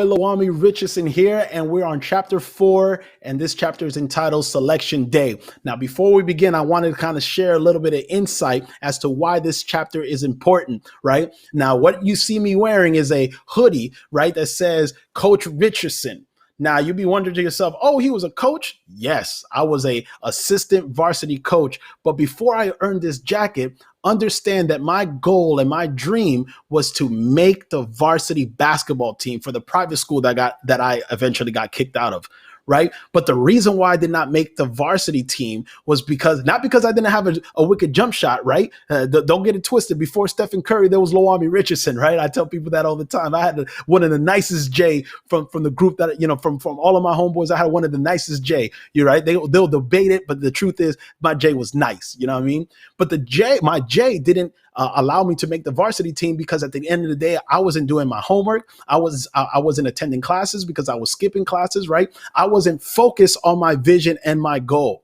Lawami Richardson here, and we're on chapter 4, and this chapter is entitled Selection Day. Now, before we begin, I wanted to kind of share a little bit of insight as to why this chapter is important, right? Now, what you see me wearing is a hoodie, right, that says Coach Richardson. Now, you'd be wondering to yourself, oh, he was a coach? Yes, I was a assistant varsity coach. But before I earned this jacket, understand that my goal and my dream was to make the varsity basketball team for the private school that I eventually got kicked out of. Right. But the reason why I did not make the varsity team was not because I didn't have a wicked jump shot. Right. Don't get it twisted. Before Stephen Curry, there was Lawami Richardson. Right. I tell people that all the time. I had one of the nicest J from the group that, from all of my homeboys. I had one of the nicest J. You're right. They'll debate it. But the truth is my J was nice. You know what I mean? But my J didn't allow me to make the varsity team because at the end of the day, I wasn't doing my homework. I wasn't attending classes because I was skipping classes, right? I wasn't focused on my vision and my goal.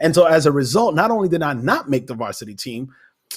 And so as a result, not only did I not make the varsity team,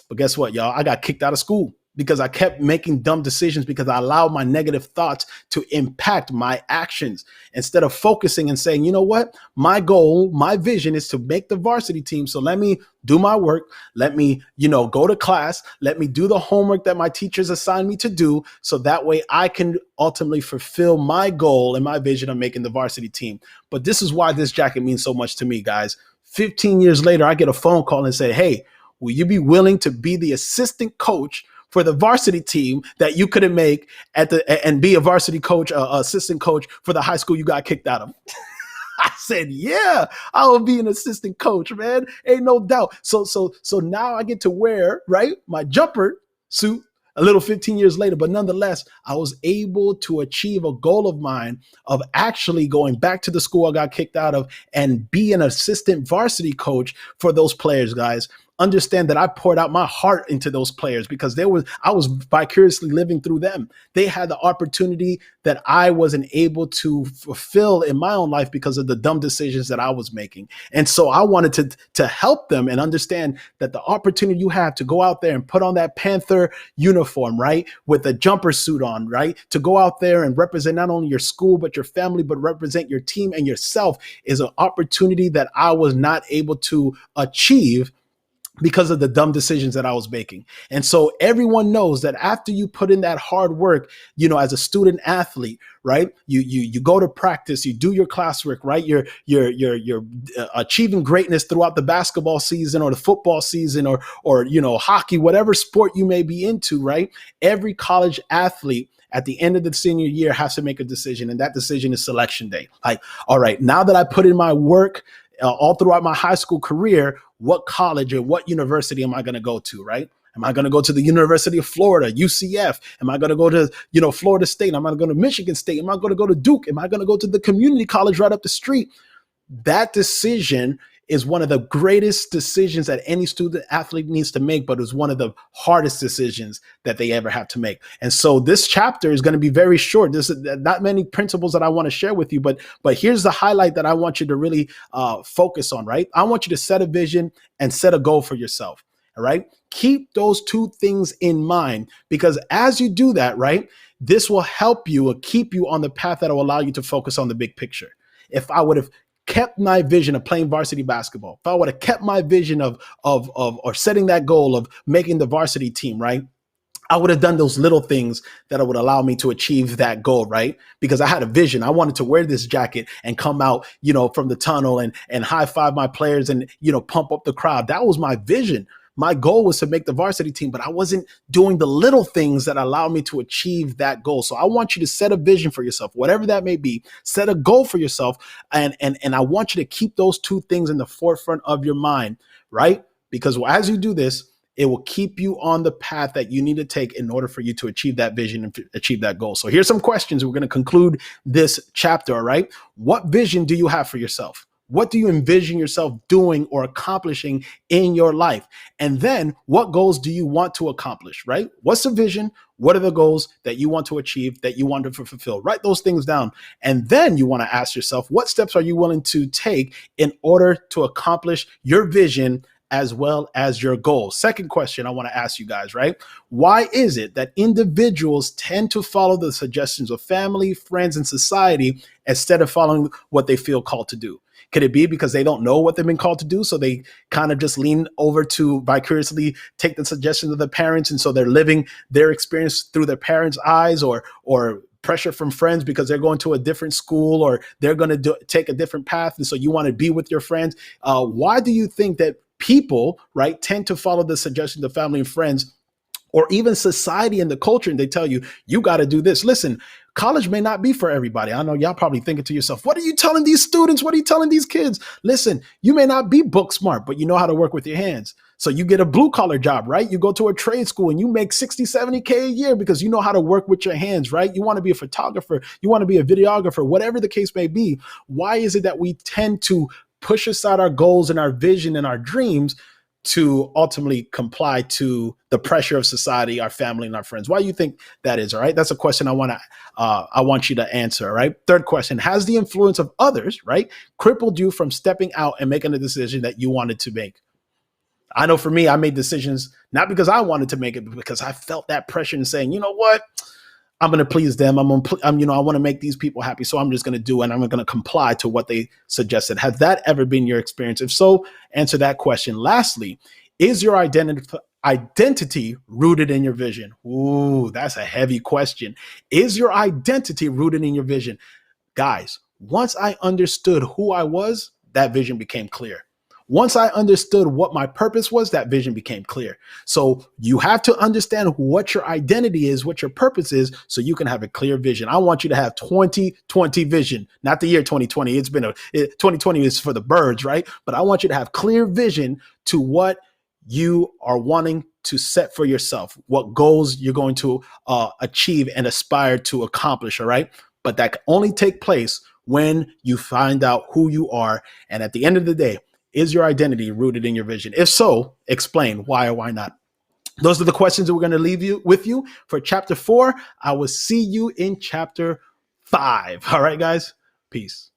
but guess what, y'all? I got kicked out of school because I kept making dumb decisions because I allowed my negative thoughts to impact my actions instead of focusing and saying, you know what, my goal, my vision is to make the varsity team. So let me do my work. Let me, go to class. Let me do the homework that my teachers assigned me to do. So that way I can ultimately fulfill my goal and my vision of making the varsity team. But this is why this jacket means so much to me, guys. 15 years later, I get a phone call and say, hey, will you be willing to be the assistant coach for the varsity team that you couldn't make and be a varsity coach, assistant coach for the high school you got kicked out of? I said, yeah, I will be an assistant coach, man. Ain't no doubt. So now I get to wear, right, my jumper suit a little 15 years later, but nonetheless, I was able to achieve a goal of mine of actually going back to the school I got kicked out of and be an assistant varsity coach for those players, guys. Understand that I poured out my heart into those players because I was vicariously living through them. They had the opportunity that I wasn't able to fulfill in my own life because of the dumb decisions that I was making. And so I wanted to help them and understand that the opportunity you have to go out there and put on that Panther uniform, right, with a jumper suit on, right, to go out there and represent not only your school, but your family, but represent your team and yourself is an opportunity that I was not able to achieve because of the dumb decisions that I was making. And so everyone knows that after you put in that hard work, as a student athlete, right? You go to practice, you do your classwork, right? You're achieving greatness throughout the basketball season or the football season or hockey, whatever sport you may be into, right? Every college athlete at the end of the senior year has to make a decision, and that decision is selection day. Like, all right, now that I put in my work all throughout my high school career, what college or what university am I going to go to, right? Am I going to go to the University of Florida, UCF? Am I going to go to, Florida State? Am I going to go to Michigan State? Am I going to go to Duke? Am I going to go to the community college right up the street? That decision is one of the greatest decisions that any student athlete needs to make, but it's one of the hardest decisions that they ever have to make. And so this chapter is going to be very short. There's not many principles that I want to share with you, but here's the highlight that I want you to really focus on, right? I want you to set a vision and set a goal for yourself. All right. Keep those two things in mind, because as you do that, right, this will help you or keep you on the path that will allow you to focus on the big picture. If I would have kept my vision of playing varsity basketball, if I would have kept my vision of or setting that goal of making the varsity team, right, I would have done those little things that would allow me to achieve that goal, right? Because I had a vision. I wanted to wear this jacket and come out, from the tunnel and high five my players and, pump up the crowd. That was my vision. My goal was to make the varsity team, but I wasn't doing the little things that allow me to achieve that goal. So I want you to set a vision for yourself, whatever that may be. Set a goal for yourself, and I want you to keep those two things in the forefront of your mind, right? Because as you do this, it will keep you on the path that you need to take in order for you to achieve that vision and achieve that goal. So here's some questions. We're going to conclude this chapter, all right? What vision do you have for yourself? What do you envision yourself doing or accomplishing in your life? And then what goals do you want to accomplish, right? What's the vision? What are the goals that you want to achieve, that you want to fulfill? Write those things down. And then you want to ask yourself, what steps are you willing to take in order to accomplish your vision as well as your goals. Second question I want to ask you guys, right? Why is it that individuals tend to follow the suggestions of family, friends, and society instead of following what they feel called to do? Could it be because they don't know what they've been called to do? So they kind of just lean over to vicariously take the suggestions of the parents. And so they're living their experience through their parents' eyes, or pressure from friends because they're going to a different school, or they're going to take a different path. And so you want to be with your friends. Why do you think that people, right, tend to follow the suggestions of family and friends, or even society and the culture, and they tell you, you got to do this? Listen, college may not be for everybody. I know y'all probably thinking to yourself, what are you telling these students? What are you telling these kids? Listen, you may not be book smart, but you know how to work with your hands. So you get a blue collar job, right? You go to a trade school and you make 60, 70K a year because you know how to work with your hands, right? You want to be a photographer, you want to be a videographer, whatever the case may be. Why is it that we tend to push aside our goals and our vision and our dreams to ultimately comply to the pressure of society, our family, and our friends? Why do you think that is? All right, that's a question I want you to answer. All right. Third question: has the influence of others, right, crippled you from stepping out and making a decision that you wanted to make? I know for me, I made decisions not because I wanted to make it, but because I felt that pressure and saying, you know what, I'm going to please them. I want to make these people happy. So I'm just going to do it. And I'm going to comply to what they suggested. Has that ever been your experience? If so, answer that question. Lastly, is your identity rooted in your vision? Ooh, that's a heavy question. Is your identity rooted in your vision? Guys, once I understood who I was, that vision became clear. Once I understood what my purpose was, that vision became clear. So you have to understand what your identity is, what your purpose is, so you can have a clear vision. I want you to have 2020 vision, not the year 2020. 2020 is for the birds, right? But I want you to have clear vision to what you are wanting to set for yourself, what goals you're going to achieve and aspire to accomplish, all right? But that can only take place when you find out who you are. And at the end of the day, is your identity rooted in your vision? If so, explain why or why not. Those are the questions that we're going to leave you with you for chapter 4. I will see you in chapter 5. All right, guys. Peace.